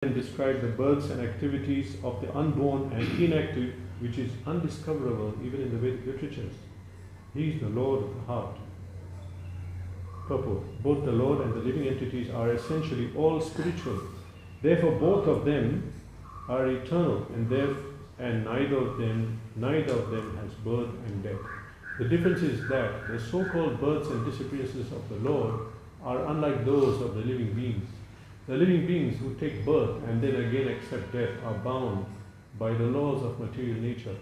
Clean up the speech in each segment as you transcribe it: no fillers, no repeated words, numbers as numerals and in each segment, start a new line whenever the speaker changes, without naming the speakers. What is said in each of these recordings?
and describe the births and activities of the unborn and inactive, which is undiscoverable even in the Vedic literatures. He is the Lord of the heart. Purport. Both the Lord and the living entities are essentially all spiritual. Therefore, both of them are eternal, and neither of them has birth and death. The difference is that the so-called births and disappearances of the Lord are unlike those of the living beings. The living beings who take birth and then again accept death are bound by the laws of material nature.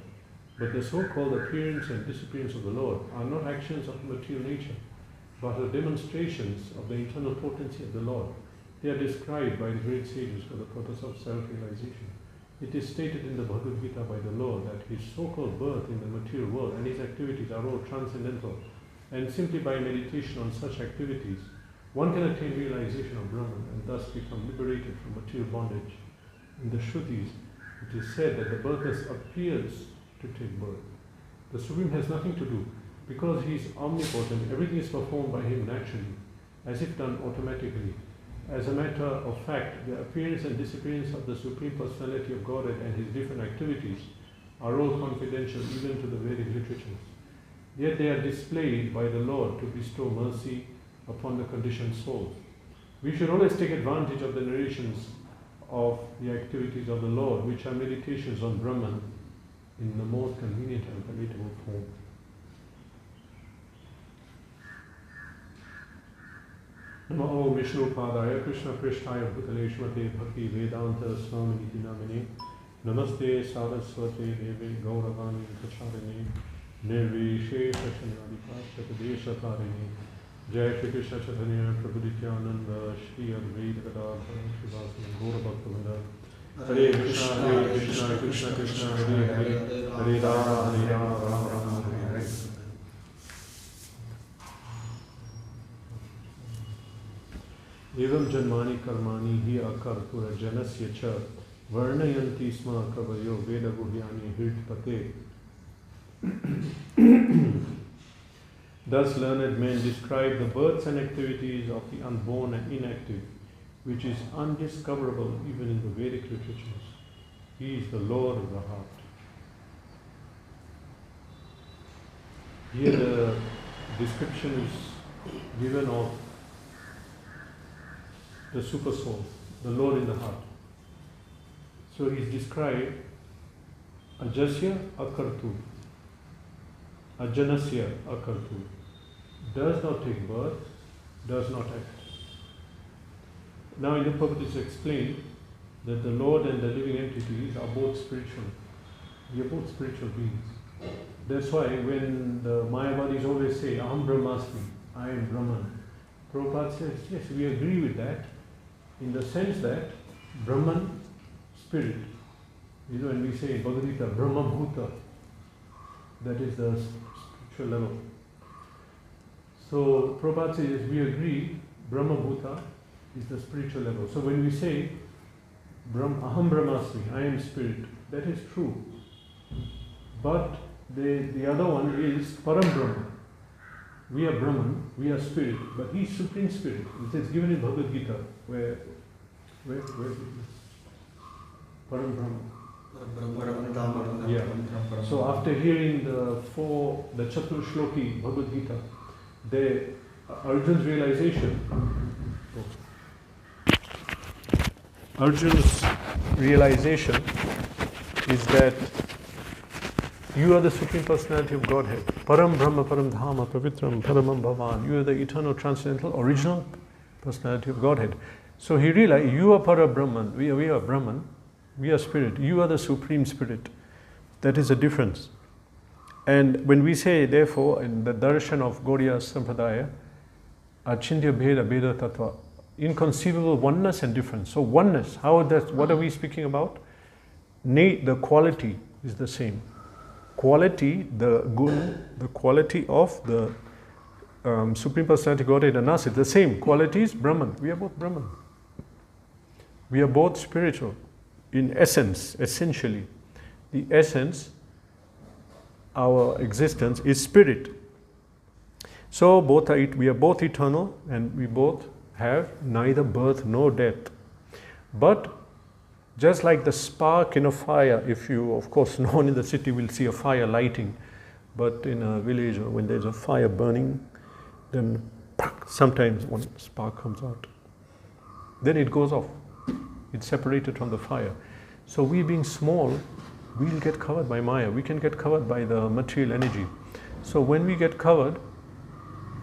But the so-called appearance and disappearance of the Lord are not actions of material nature, but are demonstrations of the eternal potency of the Lord. They are described by the great sages for the purpose of self-realization. It is stated in the Bhagavad Gita by the Lord that his so-called birth in the material world and his activities are all transcendental, and simply by meditation on such activities, one can attain realization of Brahman and thus become liberated from material bondage. In the Shrutis, it is said that the birthless appears to take birth. The Supreme has nothing to do. Because he is omnipotent, everything is performed by him naturally, as if done automatically. As a matter of fact, the appearance and disappearance of the Supreme Personality of Godhead and his different activities are all confidential even to the Vedic literatures. Yet they are displayed by the Lord to bestow mercy upon the conditioned souls. We should always take advantage of the narrations of the activities of the Lord, which are meditations on Brahman in the most convenient and palatable form. Namo Vishnu Padaya Krishna Prishtaya Bhutale Shmate Bhakti Vedanta Swami Niti Namine Namaste Saraswati Devi Gauravani Kacharine Nirvishe Shashanadipasya Desha Tarini Jai Shri Krishna Chaitanya Prabhu Nityananda Shri Advaita Gadadhara Srivasana Gaura Bhaktivinoda Hare Krishna Krishna Krishna Hare Hare Hare Rama Rama Rama Hare Hare. Evam janmani karmani hi akartura janasya cha varnayanti sma kavayo veda guhyani hirtpate. Thus learned men describe the births and activities of the unborn and inactive, which is undiscoverable even in the Vedic literatures. He is the Lord of the heart. Here the description is given of the super soul, the Lord in the heart. So he is described Ajasya Akartu, Ajanasya Akartu, does not take birth, does not act. Now in the purport it is explained that the Lord and the living entities are both spiritual. We are both spiritual beings. That's why when the Mayavadis always say, Aham Brahmasmi, I am Brahman, Prabhupada says, yes, we agree with that, in the sense that Brahman, spirit, when we say in Bhagavad Gita, Brahma Bhuta, that is the spiritual level. So Prabhupada says, we agree, Brahma Bhuta is the spiritual level. So when we say, Aham Brahmasmi, I am spirit, that is true. But the other one is Param Brahma. We are Brahman, we are spirit, but he is supreme spirit. It is given in Bhagavad Gita, where is it? Param Brahma. Yeah. So after hearing the Chatur Shloki Bhagavad Gita, Arjun's realization is that you are the Supreme Personality of Godhead. Param Brahma, Param Dhama, Pavitram, Paramam Bhavan. You are the eternal, transcendental, original Personality of Godhead. So he realized, you are Para Brahman, we are Brahman, we are spirit, you are the Supreme Spirit. That is the difference. And when we say, therefore, in the darshan of Gaudiya Sampradaya, Achintya Bheda Bheda Tattva, inconceivable oneness and difference. So oneness, what are we speaking about? The quality is the same. Quality, the gun, the quality of the Supreme Personality Godhead and us is the same. Quality is Brahman. We are both Brahman. We are both spiritual. In essence, essentially, the essence, our existence is spirit. So we are both eternal and we both have neither birth nor death. But Just like the spark in a fire, if you, of course, no one in the city will see a fire lighting, but in a village or when there's a fire burning, then sometimes one spark comes out. Then it goes off. It's separated from the fire. So we being small, we'll get covered by Maya. We can get covered by the material energy. So when we get covered,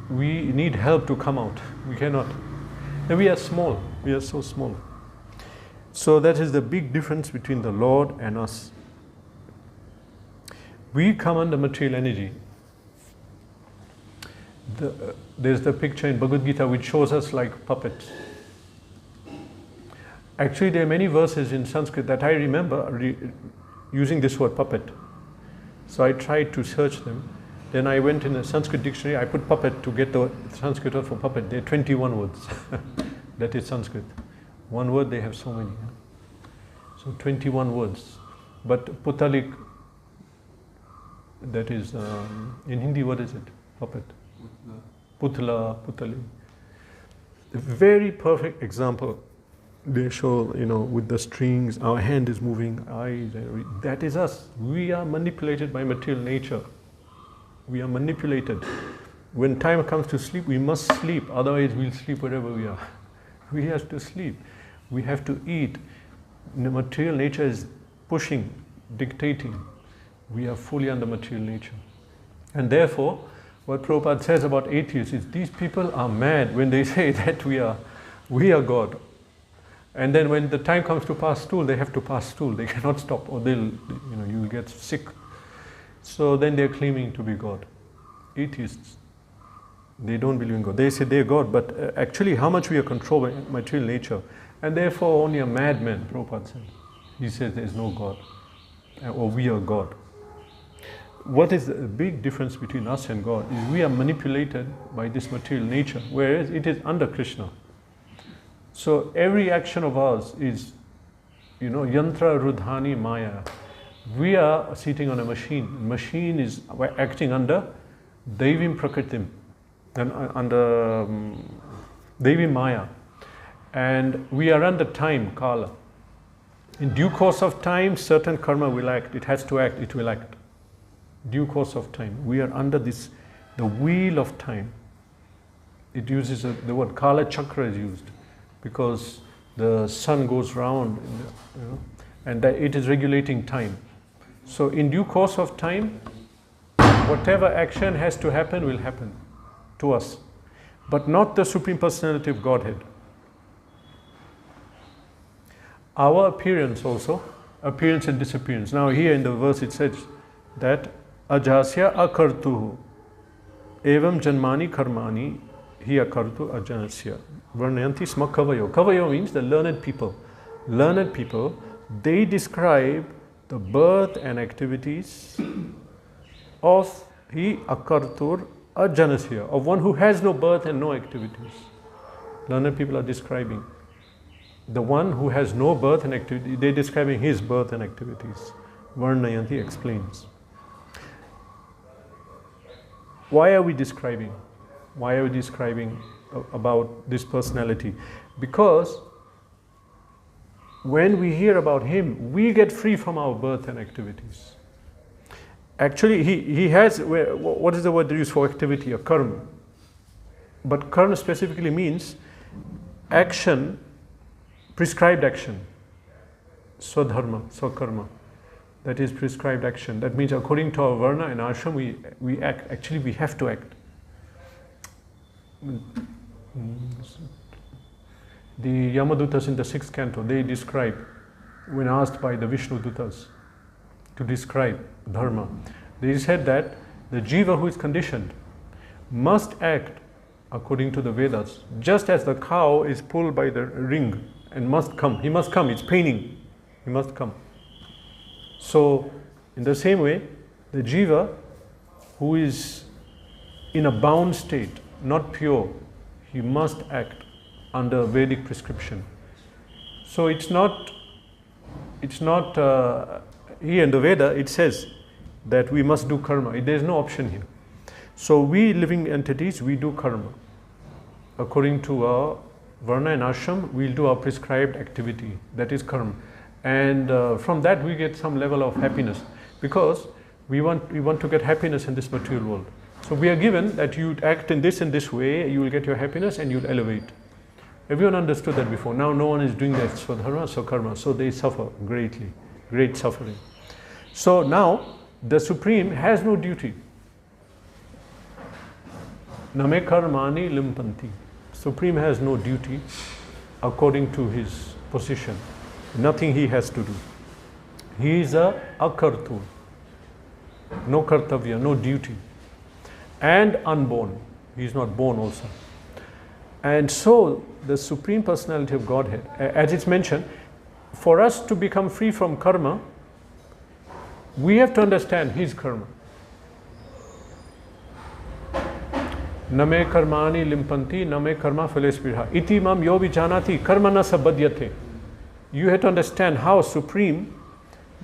we need help to come out. We cannot. And we are small. We are so small. So that is the big difference between the Lord and us. We come under material energy. There's the picture in Bhagavad Gita which shows us like puppets. Actually, there are many verses in Sanskrit that I remember using this word puppet. So I tried to search them. Then I went in a Sanskrit dictionary, I put puppet to get the Sanskrit word for puppet. There are 21 words. That is Sanskrit. One word, they have so many. So 21 words. But putalik, that is, in Hindi, what is it? Puppet. Putla, putali. A very perfect example. They show, with the strings, our hand is moving, eyes, that is us. We are manipulated by material nature. We are manipulated. When time comes to sleep, we must sleep, otherwise we'll sleep wherever we are. We have to sleep. We have to eat. The material nature is pushing, dictating. We are fully under material nature. And therefore, what Prabhupada says about atheists is these people are mad when they say that we are God. And then when the time comes to pass stool, they have to pass stool. They cannot stop, or you will get sick. So then they're claiming to be God. Atheists, they don't believe in God. They say they're God, but actually how much we are controlled by material nature. And therefore only a madman, Prabhupada says. He says there is no God, or we are God. What is the big difference between us and God is we are manipulated by this material nature, whereas it is under Krishna. So every action of ours is, yantra rudhani maya. We are sitting on a machine. Machine is acting under Devim Prakritim, and under Devim Maya. And we are under time, Kala. In due course of time, certain karma will act. It has to act, it will act. Due course of time. We are under the wheel of time. It uses the word Kala Chakra is used because the sun goes round, and that it is regulating time. So in due course of time, whatever action has to happen will happen to us, but not the Supreme Personality of Godhead. Our appearance also, appearance and disappearance. Now here in the verse it says that ajasya akartuhu evam janmani karmani hi akartu ajanasya varnayanti sma kavayo. Kavayo means the learned people. Learned people, they describe the birth and activities of hi akartur ajanasya, of one who has no birth and no activities. Learned people are describing the one who has no birth and activity. They're describing his birth and activities. Varnayanti explains. Why are we describing? Why are we describing about this personality? Because when we hear about him, we get free from our birth and activities. Actually, he has, what is the word used for activity? A karma. But karma specifically means action, prescribed action. Swadharma, swakarma. That is prescribed action. That means according to our varna and ashram, we act. Actually, we have to act. The Yamadutas in the 6th canto, they describe, when asked by the Vishnu Dutas to describe dharma, they said that the jiva who is conditioned must act according to the Vedas, just as the cow is pulled by the ring and must come. He must come, it's paining, he must come. So, in the same way, the jiva who is in a bound state, not pure, he must act under Vedic prescription. So it's not here in the Veda it says that we must do karma. There is no option here. So we living entities, we do karma. According to our varna and ashram, we'll do our prescribed activity, that is karma. And from that we get some level of happiness, because we want to get happiness in this material world. So we are given that you act in this way, you will get your happiness and you'll elevate. Everyone understood that before. Now no one is doing that. So dharma, so karma. So they suffer greatly, great suffering. So now the Supreme has no duty. Name karmani limpanti. Supreme has no duty according to his position. Nothing he has to do. He is a akartu. No kartavya, no duty. And unborn. He is not born also. And so the Supreme Personality of Godhead, as it's mentioned, for us to become free from karma, we have to understand his karma. Name karmani limpanti, name karma phalespirha. Iti mam yo vijanati karmana sabhadyate. You have to understand how Supreme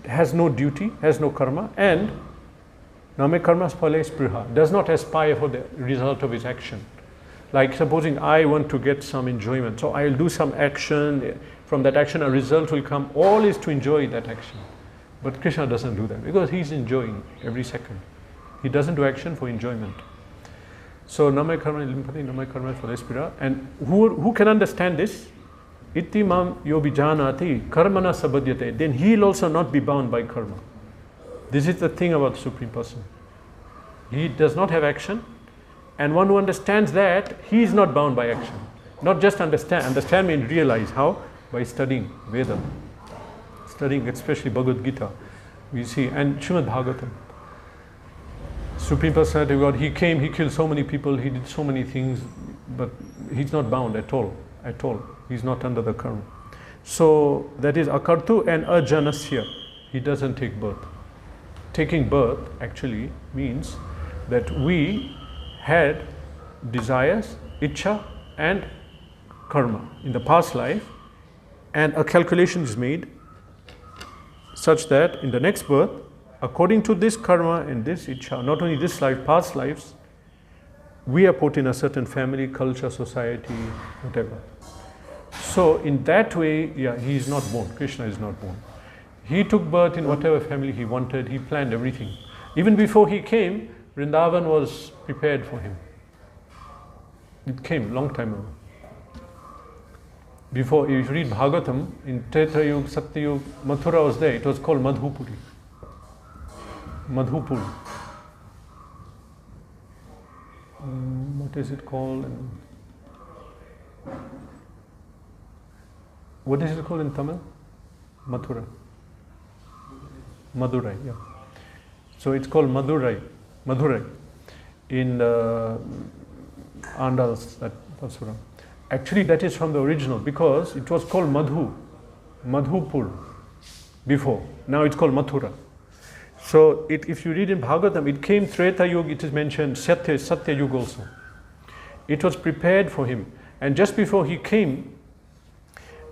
has no duty, has no karma, and name karma phalespirha, does not aspire for the result of his action. Like supposing I want to get some enjoyment, so I'll do some action, from that action a result will come, all is to enjoy that action. But Krishna doesn't do that, because he's enjoying every second. He doesn't do action for enjoyment. So name karma limpati, name karma phalespirha. And who can understand this? Iti mam yo vijanati karmana sabhadyate. Then he'll also not be bound by karma. This is the thing about the Supreme Person. He does not have action. And one who understands that, he is not bound by action. Not just understand. Understand means realize. How? By studying Veda. Studying especially Bhagavad Gita. We see, and Srimad Bhagavatam. Supreme Personality of God, he came, he killed so many people, he did so many things, but he's not bound at all. At all. He's not under the karma. So that is akartu and ajanasya. He doesn't take birth. Taking birth actually means that we had desires, ichcha and karma in the past life, and a calculation is made such that in the next birth, according to this karma and this ichcha, not only this life, past lives, we are put in a certain family, culture, society, whatever. So in that way, yeah, he is not born. Krishna is not born. He took birth in whatever family he wanted. He planned everything. Even before he came, Vrindavan was prepared for him. It came long time ago. Before, if you read Bhagavatam, in Treta Yuga, Satya Yuga, Mathura was there. It was called Madhupuri. Madhupur. What is it called? What is it called in Tamil? Mathura. Madurai, yeah. So it's called Madurai. Madurai. In Andals, that Pasura. Actually, that is from the original, because it was called Madhupur before. Now it's called Mathura. So if you read in Bhagavatam, it came Treta Yuga, it is mentioned Satya Yuga also. It was prepared for him. And just before he came,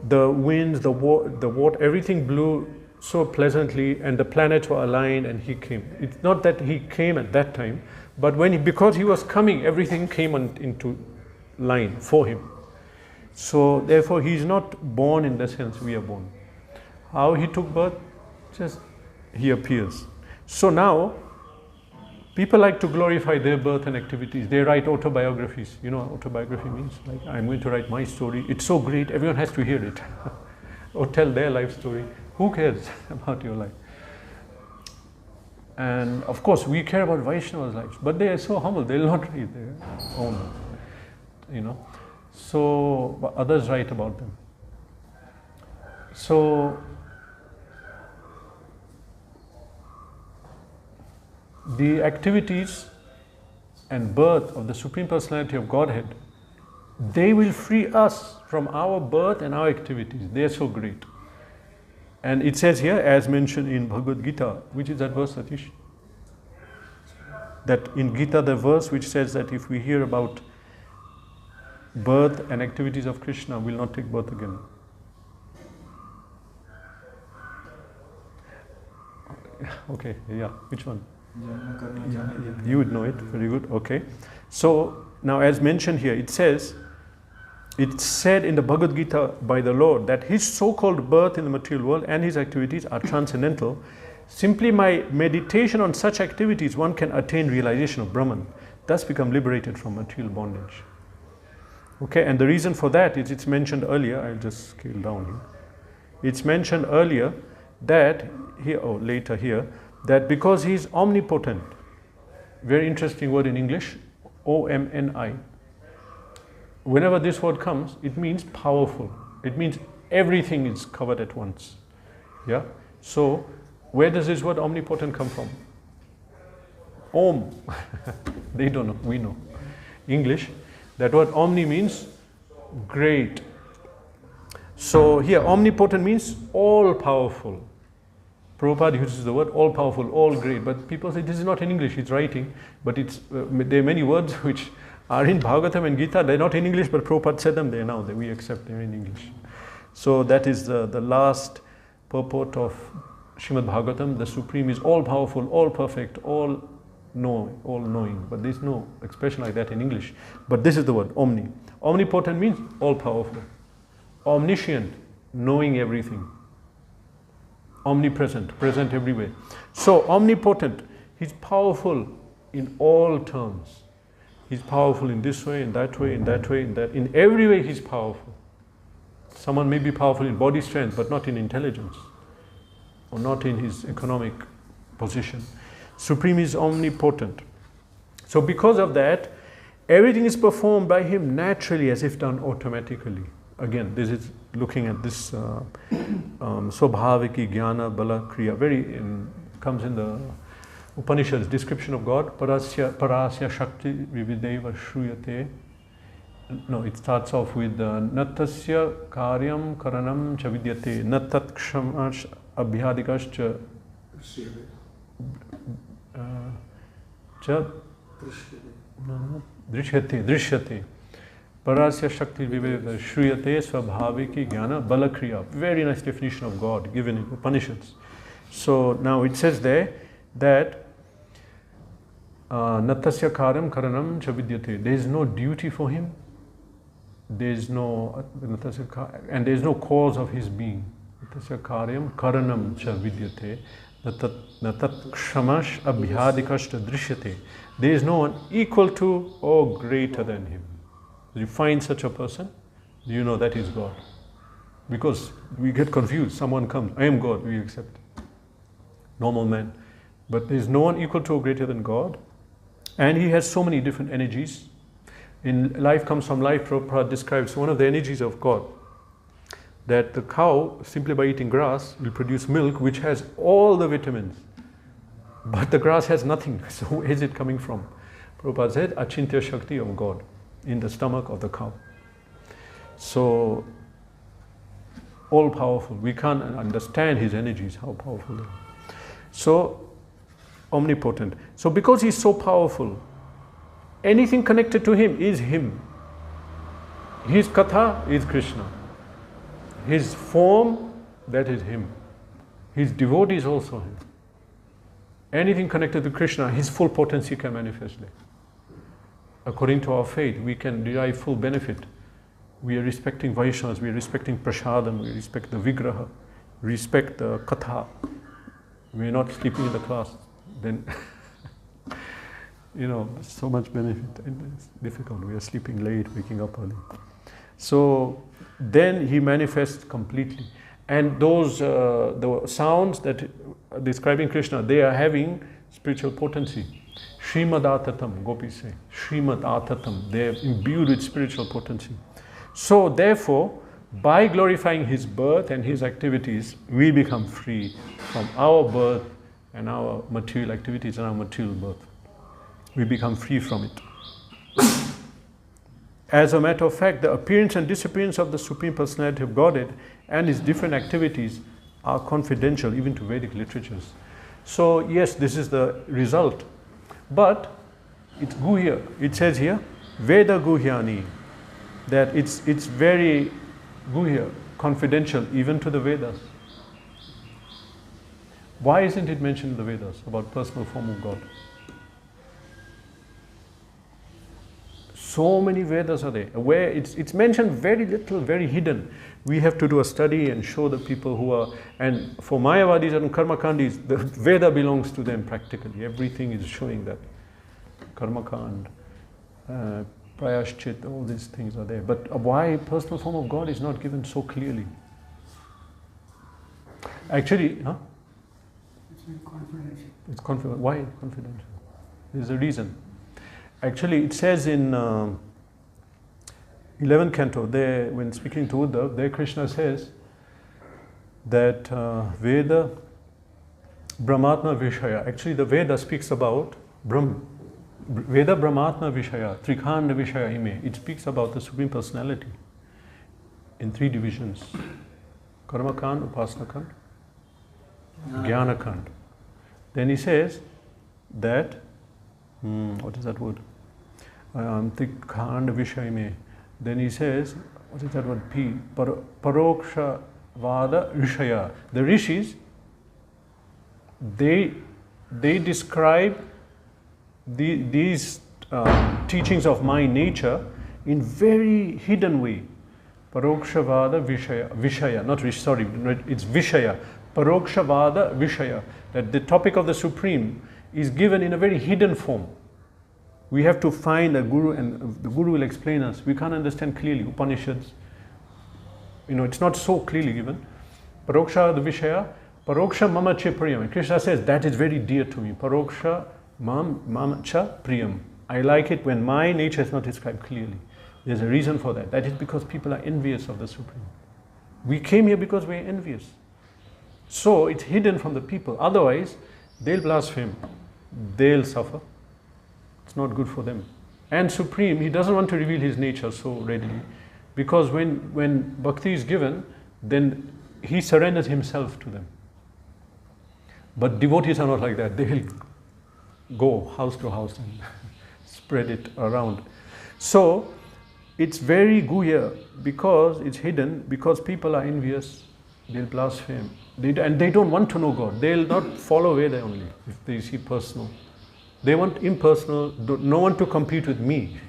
the winds, the water, everything blew so pleasantly, and the planets were aligned, and he came. It's not that he came at that time, but because he was coming, everything came into line for him. So therefore he is not born in the sense we are born. How he took birth? Just he appears. So now people like to glorify their birth and activities. They write autobiographies. You know what autobiography means? Like, I'm going to write my story. It's so great, everyone has to hear it. Or tell their life story. Who cares about your life? And of course we care about Vaishnava's lives, but they are so humble, they will not write their own, you know. So others write about them. So the activities and birth of the Supreme Personality of Godhead, they will free us from our birth and our activities. They are so great. And it says here, as mentioned in Bhagavad Gita, which is that verse, Satish? That in Gita, the verse which says that if we hear about birth and activities of Krishna, we will not take birth again. Okay, yeah, which one? Yeah, you would know it, very good, okay. So, now as mentioned here, it says, it's said in the Bhagavad Gita by the Lord that his so-called birth in the material world and his activities are transcendental. Simply by meditation on such activities, one can attain realization of Brahman, thus become liberated from material bondage. Okay, and the reason for that is it's mentioned earlier. I'll just scale down here. It's mentioned earlier that here, or later here, that because he is omnipotent, very interesting word in English, O-M-N-I. Whenever this word comes, it means powerful. It means everything is covered at once. Yeah. So, where does this word omnipotent come from? Om. They don't know. We know. English. That word omni means great. So here, omnipotent means all powerful. Prabhupada uses the word all powerful, all great. But people say this is not in English. It's writing, but it's there are many words which are in Bhagavatam and Gita. They're not in English, but Prabhupada said them there now. That we accept them in English. So that is the last purport of Srimad Bhagavatam. The Supreme is all powerful, all perfect, all knowing. But there's no expression like that in English. But this is the word, omni. Omnipotent means all powerful. Omniscient, knowing everything. Omnipresent, present everywhere. So omnipotent, he's powerful in all terms. He's powerful in this way, in that way, in that way, in that. In every way he's powerful. Someone may be powerful in body strength, but not in intelligence, or not in his economic position. Supreme is omnipotent. So because of that, everything is performed by him naturally, as if done automatically. Again, this is looking at this Swabhaviki Jnana Bala Kriya. Comes in the Upanishads, description of God. Parasya Shakti Vivideva Shruyate. No, it starts off with Natasya Karyam Karanam Chavidyate Natat Kshamash Abhyadikascha Drishyate. Parasya Shakti Viveka Shruyate Swabhaviki Jnana Balakriya. Very nice definition of God given in Upanishads. So now it says there that Natasya Karam Karanam Chavidyate. There is no duty for him. There is no and there is no cause of his being. Natasya Karyam Karanam Chavidyate. Natat Kshamash Abhyadikashta Drishyate. There is no one equal to or greater than him. You find such a person, you know that is God. Because we get confused. Someone comes, I am God, we accept. Normal man. But there is no one equal to or greater than God. And he has so many different energies. In Life Comes From Life, Prabhupada describes one of the energies of God. That the cow, simply by eating grass, will produce milk which has all the vitamins. But the grass has nothing. So where is it coming from? Prabhupada said, Achintya Shakti of God in the stomach of the cow. So, all powerful. We can't understand his energies, how powerful they are. So, omnipotent. So because he's so powerful, anything connected to him is him. His katha is Krishna. His form, that is him. His devotee is also him. Anything connected to Krishna, his full potency can manifest there. According to our faith, we can derive full benefit. We are respecting Vaishnavas, we are respecting Prasadam, we respect the Vigraha, respect the Katha. We are not sleeping in the class. Then, so much benefit. And it's difficult. We are sleeping late, waking up early. So then he manifests completely. And those, the sounds that are describing Krishna, they are having spiritual potency. Srimad Atatam, gopis say. Srimad Atatam, they are imbued with spiritual potency. So therefore, by glorifying his birth and his activities, we become free from our birth and our material activities and our material birth. We become free from it. As a matter of fact, the appearance and disappearance of the Supreme Personality of Godhead and his different activities are confidential even to Vedic literatures. So yes, this is the result. But it's Guhya. It says here, Veda Guhyani, that it's very Guhya, confidential even to the Vedas. Why isn't it mentioned in the Vedas about personal form of God? So many Vedas are there, where it's mentioned very little, very hidden. We have to do a study and show the people who are, and for Mayavadis and Karmakandis, the Veda belongs to them practically. Everything is showing that. Karmakand, Prayashchit, all these things are there. But why personal form of God is not given so clearly? Actually, huh?
It's confidential.
It's confidential. Why confidential? There's a reason. Actually, it says in 11th canto, there, when speaking to Uddhav, there Krishna says that Veda Brahmatma Vishaya. Actually, the Veda speaks about Veda Brahmatma Vishaya, Trikhanda Vishaya Ime. It speaks about the Supreme Personality in 3 divisions: Karmakand, Upasnakand, Jnanakand. Then he says that, what is that word? Trikhanda Vishaya Ime. Then he says, what is that word? Paroksha Vada Rishaya. The Rishis, they describe these teachings of my nature in very hidden way. Paroksha Vada Vishaya, not Rish, sorry, it's Vishaya. Paroksha Vada Vishaya. That the topic of the Supreme is given in a very hidden form. We have to find a guru, and the guru will explain us. We can't understand clearly Upanishads. It's not so clearly given. Paroksha the Vishaya, Paroksha Mama Che Priyam. Krishna says that is very dear to me. Paroksha Mama Cha Priyam. I like it when my nature is not described clearly. There's a reason for that. That is because people are envious of the Supreme. We came here because we're envious. So it's hidden from the people. Otherwise, they'll blaspheme. They'll suffer. It's not good for them. And Supreme, he doesn't want to reveal his nature so readily, because when bhakti is given, then he surrenders himself to them. But devotees are not like that. They will go house to house and spread it around. So it's very guhya because it's hidden, because people are envious, they'll blaspheme. And they don't want to know God. They'll not follow Veda only if they see personal. They want impersonal, no one to compete with me.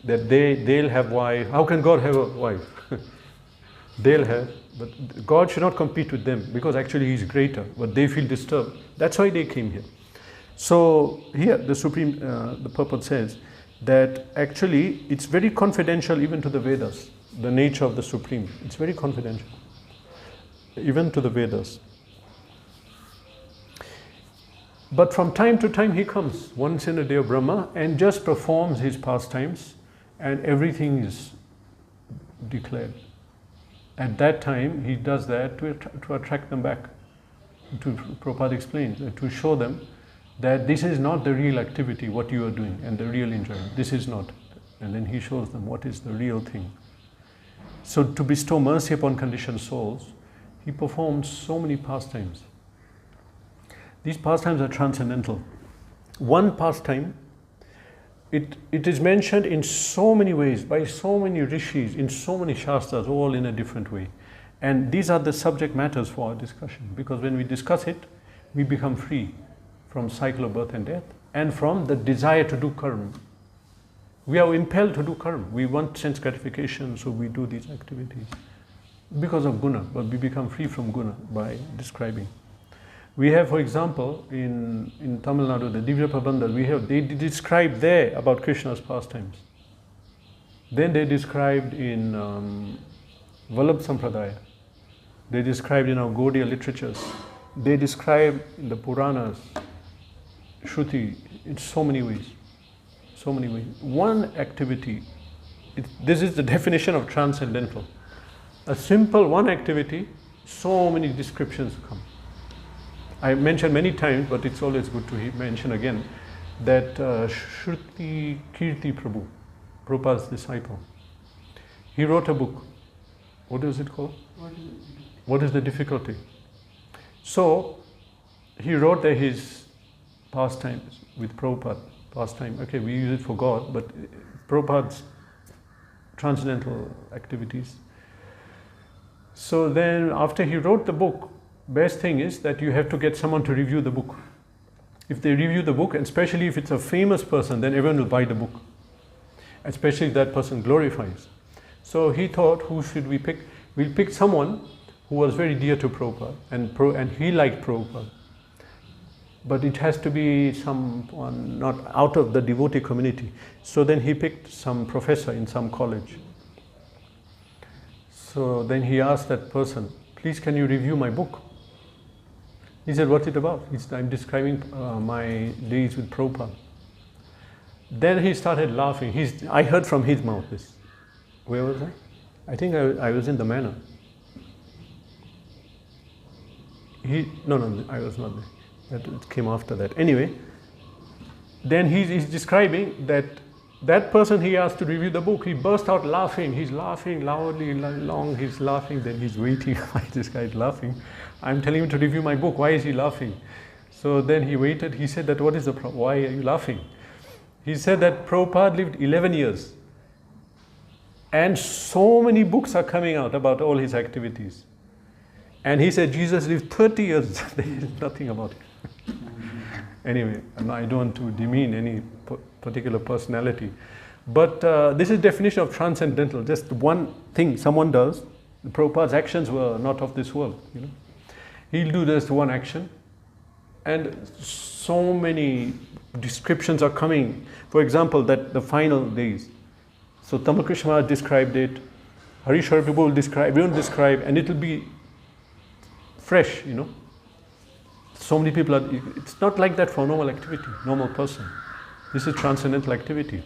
That they'll have wife. How can God have a wife? They'll have, but God should not compete with them, because actually He's greater, but they feel disturbed. That's why they came here. So here the Supreme, the purport says that actually it's very confidential even to the Vedas, the nature of the Supreme. It's very confidential, even to the Vedas. But from time to time he comes, once in a day of Brahma, and just performs his pastimes, and everything is declared. At that time he does that to attract them back. Prabhupada explains, to show them that this is not the real activity, what you are doing, and the real enjoyment. This is not. And then he shows them what is the real thing. So to bestow mercy upon conditioned souls, he performs so many pastimes. These pastimes are transcendental. One pastime, it is mentioned in so many ways, by so many rishis, in so many shastras, all in a different way. And these are the subject matters for our discussion, because when we discuss it, we become free from cycle of birth and death, and from the desire to do karma. We are impelled to do karma. We want sense gratification, so we do these activities because of guna, but we become free from guna by describing. We have, for example, in Tamil Nadu, the Divya Prabandha, they describe there about Krishna's pastimes. Then they described in Vallabh Sampradaya. They described in our Gaudiya literatures. They describe in the Puranas, Shruti, in so many ways. So many ways. One activity, this is the definition of transcendental. A simple one activity, so many descriptions come. I mentioned many times, but it's always good to mention again, that Shruti Kirti Prabhu, Prabhupada's disciple, he wrote a book. What is it called? What is the difficulty? So, he wrote that his pastimes with Prabhupada, pastime, okay, we use it for God, but Prabhupada's transcendental activities. So then, after he wrote the book, best thing is that you have to get someone to review the book. If they review the book, and especially if it's a famous person, then everyone will buy the book. especially if that person glorifies. So he thought, who should we pick? We'll pick someone who was very dear to Prabhupada, and he liked Prabhupada. But it has to be someone not out of the devotee community. So then he picked some professor in some college. So then he asked that person, please can you review my book? He said, what's it about? I'm describing my days with Prabhupada. Then he started laughing. I heard from his mouth this. Where was I? I think I was in the manor. No, I was not there. That came after that. Anyway, then he's describing that person he asked to review the book, he burst out laughing. He's laughing loudly, long, he's laughing, then he's waiting. Why this guy is laughing? I'm telling him to review my book, why is he laughing? So then he waited, he said that, what is the problem? Why are you laughing? He said that Prabhupada lived 11 years. And so many books are coming out about all his activities. And he said Jesus lived 30 years, there is nothing about it. Anyway, I don't want to demean any particular personality. But this is definition of transcendental, just one thing someone does. Prabhupada's actions were not of this world. He'll do just one action. And so many descriptions are coming. For example, that the final days. So Tamal Krishna Maharaj described it, Harishwar Prabhu will describe, everyone will describe, and it will be fresh, So many people it's not like that for normal activity, normal person. This is transcendental activity.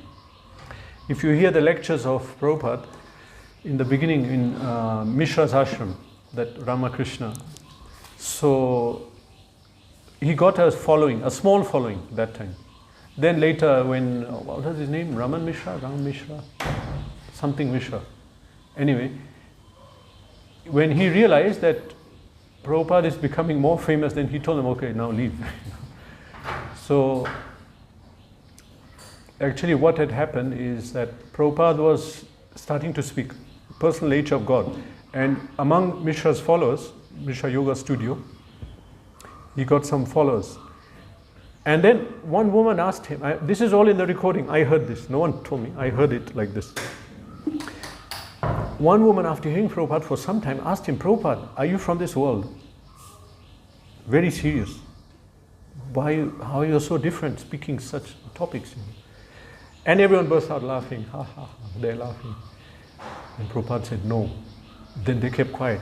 If you hear the lectures of Prabhupada, in the beginning in Mishra's ashram, that Ramakrishna, so he got a following, a small following that time. Then later when, what was his name? Ram Mishra? Something Mishra. Anyway, when he realized that Prabhupada is becoming more famous, then he told him, okay, now leave. So, actually what had happened is that Prabhupada was starting to speak, personal nature of God. And among Mishra's followers, Mishra Yoga Studio, he got some followers. And then one woman asked him, this is all in the recording, I heard this, no one told me, I heard it like this. One woman, after hearing Prabhupada for some time, asked him, Prabhupada, are you from this world? Very serious. How are you so different, speaking such topics? And everyone burst out laughing, ha ha ha, they're laughing. And Prabhupada said, no. Then they kept quiet.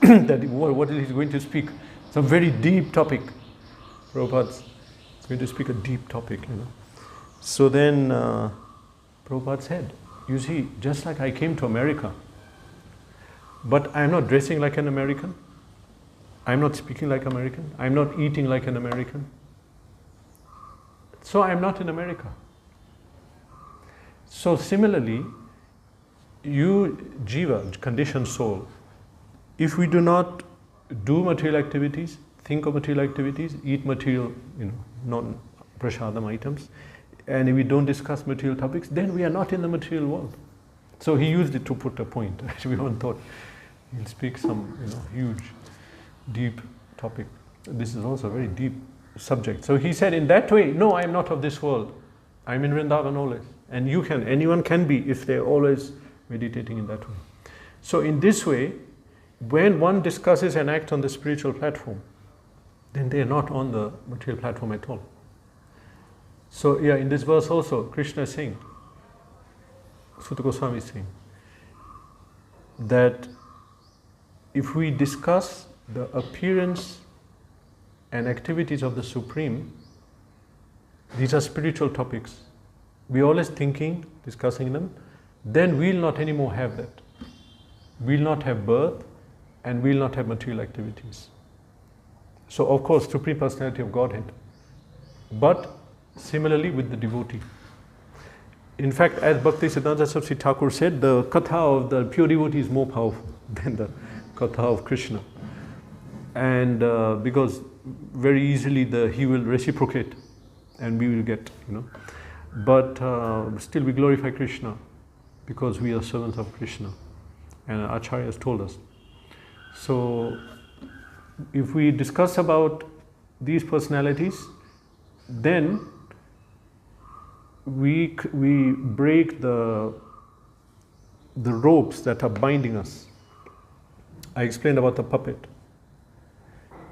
That what is he going to speak? Some very deep topic. Prabhupada's going to speak a deep topic, So then Prabhupada said, you see, just like I came to America, but I'm not dressing like an American, I'm not speaking like American, I'm not eating like an American, so I'm not in America. So similarly, you, jiva, conditioned soul, if we do not do material activities, think of material activities, eat material, non-prashadam items, and if we don't discuss material topics, then we are not in the material world. So he used it to put a point. Everyone thought he'll speak some huge, deep topic. This is also a very deep subject. So he said in that way, no, I am not of this world. I'm in Vrindavan always. And anyone can be if they're always meditating in that way. So in this way, when one discusses and acts on the spiritual platform, then they are not on the material platform at all. So in this verse also, Krishna is saying, Sutta Goswami is saying, that if we discuss the appearance and activities of the Supreme, these are spiritual topics. We are always thinking, discussing them, then we will not anymore have that. We will not have birth and we will not have material activities. So of course, Supreme Personality of Godhead. But similarly with the devotee. In fact, as Bhaktisiddhanta Saraswati Thakur said, the katha of the pure devotee is more powerful than the katha of Krishna. And because very easily he will reciprocate and we will get, But still we glorify Krishna because we are servants of Krishna. And Acharya has told us. So if we discuss about these personalities, then we break the ropes that are binding us. I explained about the puppet.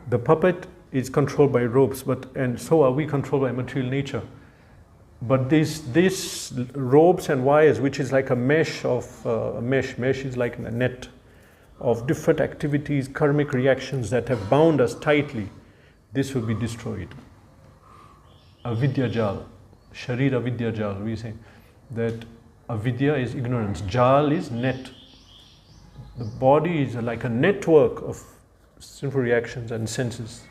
The puppet is controlled by ropes, and so are we controlled by material nature. But these ropes and wires, which is like a mesh is like a net of different activities, karmic reactions that have bound us tightly. This will be destroyed. Avidya jal, sharira vidya jal. We say that avidya is ignorance, jal is net. The body is like a network of sinful reactions and senses.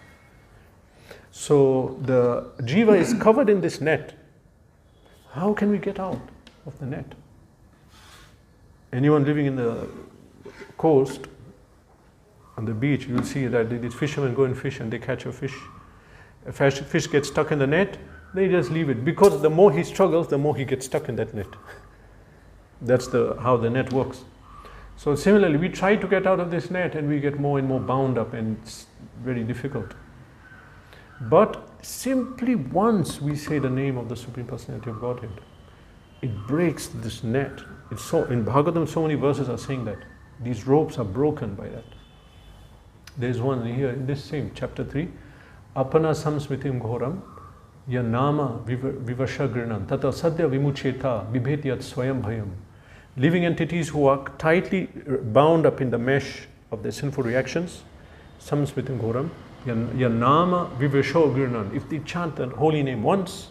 So the jiva is covered in this net. How can we get out of the net? Anyone living in the coast, on the beach, you'll see that these fishermen go and fish and they catch a fish. A fish gets stuck in the net, they just leave it. Because the more he struggles, the more he gets stuck in that net. That's how the net works. So similarly, we try to get out of this net and we get more and more bound up, and it's very difficult. But simply once we say the name of the Supreme Personality of Godhead, it breaks this net. In Bhagavatam, so many verses are saying that. These ropes are broken by that. There's one here in this same chapter 3. Apana samsmitim ghoram yanama vivasha grinan tata sadhya vimucheta vibhetiyat swayam bhayam. Living entities who are tightly bound up in the mesh of their sinful reactions, samsmitim ghoram yanama vivasha grinan. If they chant the holy name once,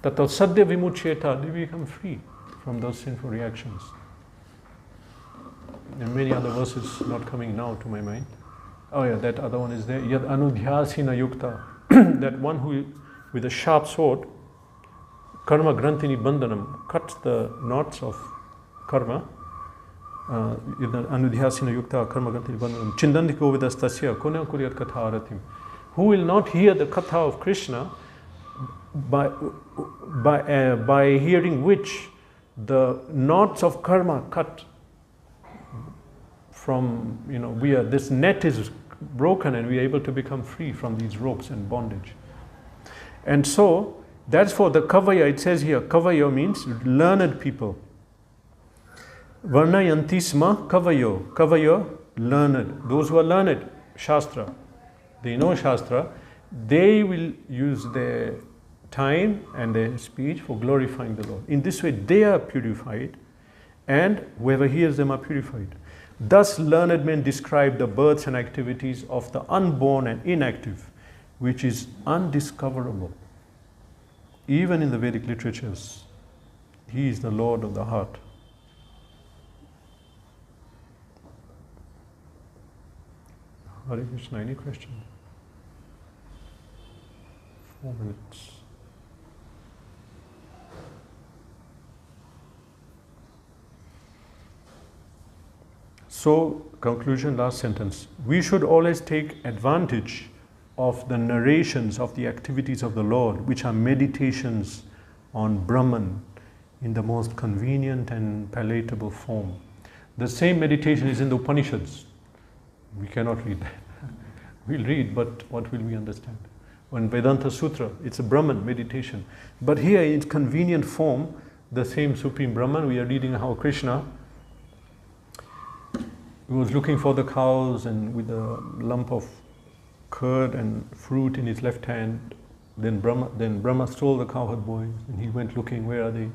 tata sadhya vimucheta, they become free from those sinful reactions. And many other verses not coming now to my mind. Oh yeah, that other one is there. Yad anudhyasina yukta. That one who, with a sharp sword, karma grantini bandhanam, cuts the knots of karma. Yad anudhyasina yukta karma grantini bandhanam. Chindandiko vidastasya kunya kuryat katha aratim. Who will not hear the katha of Krishna, by hearing which the knots of karma cut. From, this net is broken and we are able to become free from these ropes and bondage. And so, that's for the kavaya. It says here, kavaya means learned people. Varnayanti sma kavayo. Kavayo, learned. Those who are learned, Shastra, they know Shastra, they will use their time and their speech for glorifying the Lord. In this way, they are purified, and whoever hears them are purified. Thus, learned men describe the births and activities of the unborn and inactive, which is undiscoverable. Even in the Vedic literatures, he is the Lord of the heart. Hare Krishna, any question? 4 minutes. So, conclusion, last sentence. We should always take advantage of the narrations of the activities of the Lord, which are meditations on Brahman in the most convenient and palatable form. The same meditation is in the Upanishads. We cannot read that. We'll read, but what will we understand? On Vedanta Sutra, it's a Brahman meditation. But here, in convenient form, the same Supreme Brahman, we are reading how Krishna, he was looking for the cows, and with a lump of curd and fruit in his left hand, then Brahma stole the cowherd boys, and he went looking, where are they?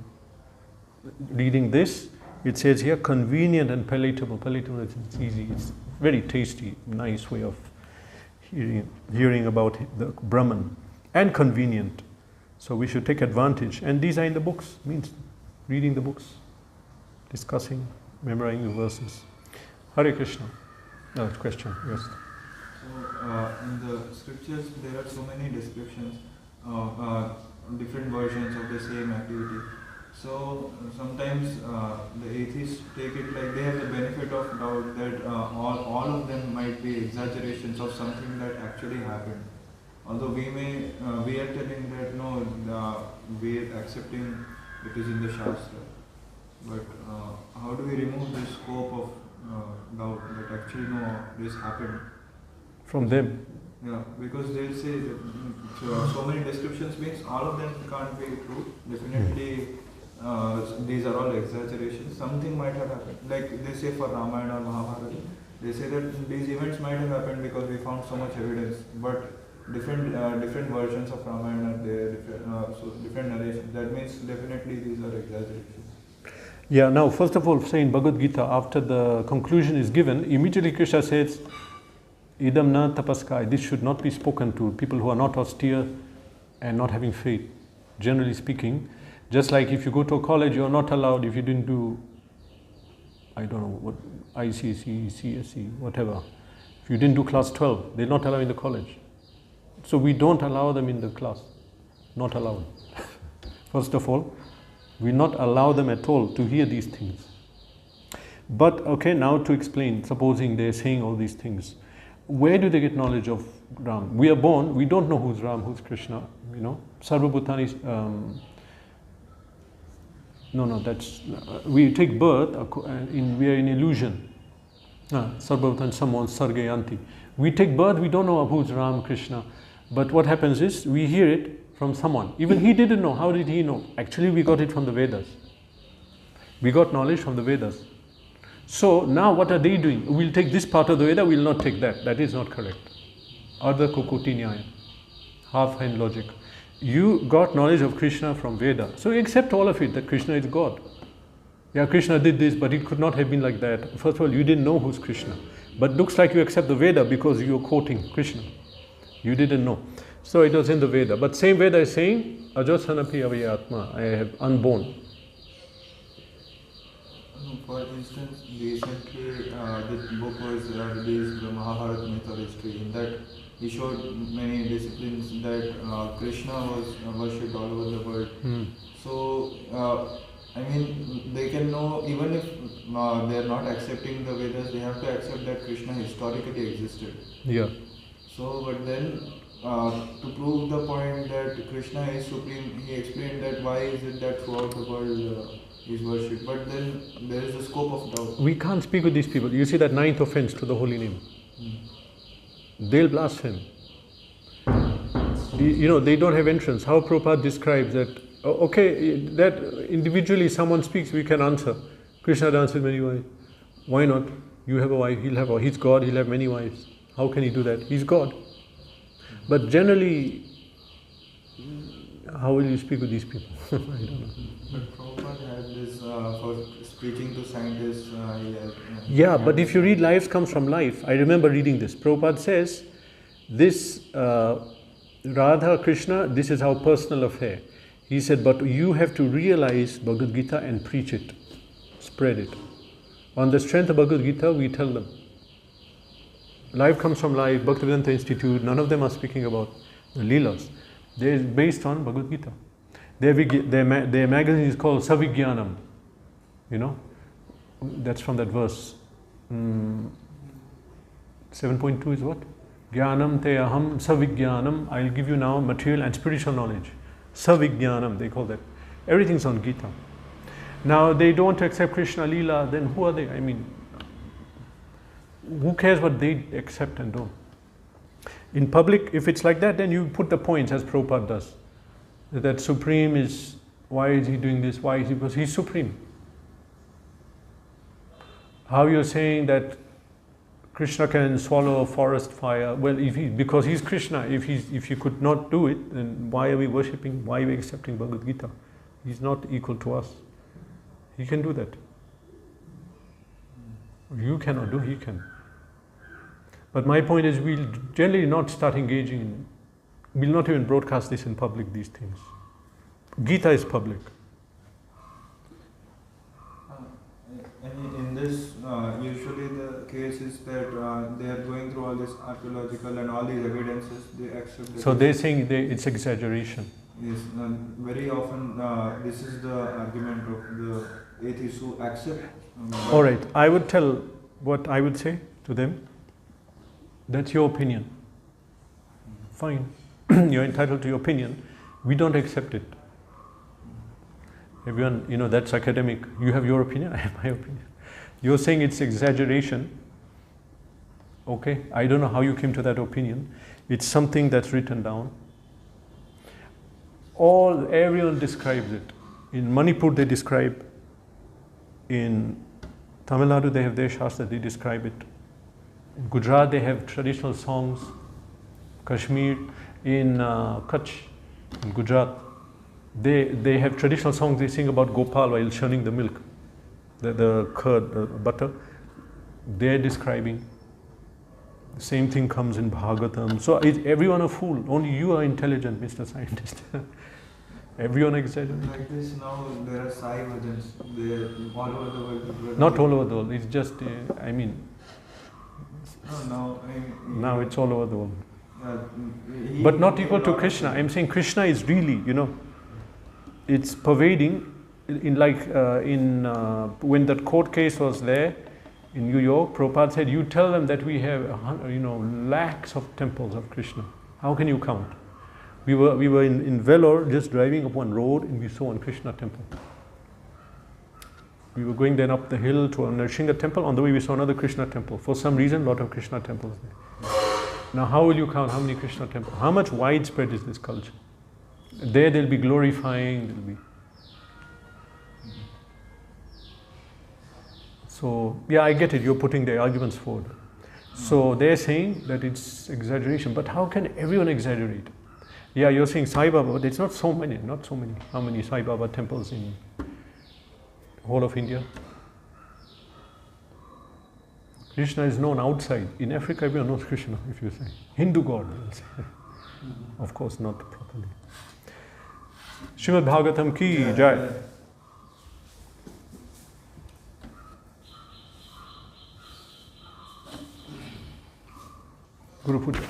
Reading this, it says here, convenient and palatable. Palatable, it's easy, it's very tasty, nice way of hearing about the Brahman, and convenient. So we should take advantage. And these are in the books, means reading the books, discussing, memorizing the verses. Hare Krishna. No, question, yes.
So, in the scriptures, there are so many descriptions of different versions of the same activity. So, sometimes the atheists take it like they have the benefit of doubt that all of them might be exaggerations of something that actually happened. Although we are telling that no, we are accepting it is in the Shastra. But how do we remove the scope of doubt that actually no, this happened?
From them.
Yeah, because they'll say that so many descriptions means all of them can't be true. Definitely, these are all exaggerations. Something might have happened. Like they say for Ramayana or Mahabharata, they say that these events might have happened because we found so much evidence. But different versions of Ramayana are there, different narrations. That means definitely these are exaggerations.
Yeah, now first of all, say in Bhagavad Gita, after the conclusion is given, immediately Krishna says, Idam na tapaskai, this should not be spoken to people who are not austere and not having faith, generally speaking. Just like if you go to a college, you are not allowed if you didn't do, I don't know, what ICC, CSE, whatever. If you didn't do class 12, they're not allowed in the college. So we don't allow them in the class, not allowed. First of all, we not allow them at all to hear these things. But okay, now to explain, supposing they're saying all these things, where do they get knowledge of Ram? We are born, we don't know who's Ram, who's Krishna, you know. Sarva Bhutani, that's, we take birth, we are in illusion. Sarva Bhutani Samon Sargayanti. We take birth, we don't know who's Ram, Krishna. But what happens is, we hear it from someone. Even he didn't know. How did he know? Actually, we got it from the Vedas. We got knowledge from the Vedas. So now what are they doing? We'll take this part of the Veda, we'll not take that. That is not correct. Ardha Kokoti Nyaya. Half-hand logic. You got knowledge of Krishna from Veda. So you accept all of it, that Krishna is God. Yeah, Krishna did this, but it could not have been like that. First of all, you didn't know who's Krishna. But looks like you accept the Veda because you're quoting Krishna. You didn't know. So it was in the Veda. But same Veda is saying, Ajosanapi Avayatma, I have unborn.
For instance, recently the book was released, the Mahabharata myth history. In that, he showed many disciplines that Krishna was worshipped all over the world. So, I mean, they can know, even if they are not accepting the Vedas, they have to accept that Krishna historically existed.
Yeah.
So, but then to prove the point that Krishna is supreme, he explained that why is it that throughout the world is worshipped. But then there is a scope of doubt.
We can't speak with these people. You see that 9th offense to the holy name. They'll blaspheme. You know, they don't have entrance. How Prabhupada describes that, okay, that individually someone speaks, we can answer. Krishna danced with many wives. Why not? You have a wife, he'll have a wife. He's God, he'll have many wives. How can he do that? He's God. But generally, how will you speak with these people? I don't know.
But Prabhupada had this for speaking to scientists.
Yeah, but if you read Life Comes from Life, I remember reading this. Prabhupada says, this Radha Krishna, this is our personal affair. He said, but you have to realize Bhagavad Gita and preach it, spread it. On the strength of Bhagavad Gita, we tell them. Life Comes from Life, Bhaktivedanta Institute, none of them are speaking about the Leelas. They're based on Bhagavad Gita. Their magazine is called Savigyanam. You know, that's from that verse. 7.2 is what? Jnanam te aham savigyanam. I'll give you now material and spiritual knowledge. Savigyanam, they call that. Everything's on Gita. Now they don't accept Krishna Leela, then who are they? I mean, who cares what they accept and don't? In public, if it's like that, then you put the points as Prabhupada does. That Supreme is, why is he doing this? Why is he? Because he's Supreme. How you're saying that Krishna can swallow a forest fire? Well, because he's Krishna, if he could not do it, then why are we worshipping? Why are we accepting Bhagavad Gita? He's not equal to us. He can do that. You cannot do, he can. But my point is, we'll generally not start engaging in, we'll not even broadcast this in public, these things. Gita is public.
In this, usually the case is that they are going through all this archaeological and all these evidences, they accept.
So they're saying it's exaggeration.
Yes, very often this is the argument of the atheists who accept.
All right, I would tell what I would say to them. That's your opinion. Fine, you're entitled to your opinion. We don't accept it. Everyone, you know, that's academic. You have your opinion, I have my opinion. You're saying it's exaggeration. Okay, I don't know how you came to that opinion. It's something that's written down. Everyone describes it. In Manipur they describe, in Tamil Nadu they have their Shastra, they describe it. In Gujarat they have traditional songs. Kashmir, in Kutch, in Gujarat, they have traditional songs. They sing about Gopal while churning the milk, the curd, butter. They're describing. The same thing comes in Bhagavatam. So is everyone a fool? Only you are intelligent, Mr. Scientist. Everyone exaggerates.
Like this now, there are Sai versions. They're all over the world.
Not all over the world. It's just, I mean.
No,
now it's all over the world.
He,
but not equal to Krishna. I'm saying Krishna is really, it's pervading. In when that court case was there in New York, Prabhupada said, you tell them that we have, lakhs of temples of Krishna. How can you count? We were in Vellore, just driving up one road, and we saw one Krishna temple. We were going then up the hill to a Nrsimha temple. On the way, we saw another Krishna temple. For some reason, a lot of Krishna temples there. Now, how will you count how many Krishna temples? How much widespread is this culture? There, they'll be glorifying. They'll be. So, yeah, I get it. You're putting the arguments forward. So they're saying that it's exaggeration. But how can everyone exaggerate? Yeah, you're saying Sai Baba, but it's not so many. Not so many. How many Sai Baba temples in whole of India? Krishna is known outside. In Africa, everyone knows Krishna, if you say. Hindu god, we'll say. Of course, not properly. Srimad Bhagavatam ki jai. Guru Puja.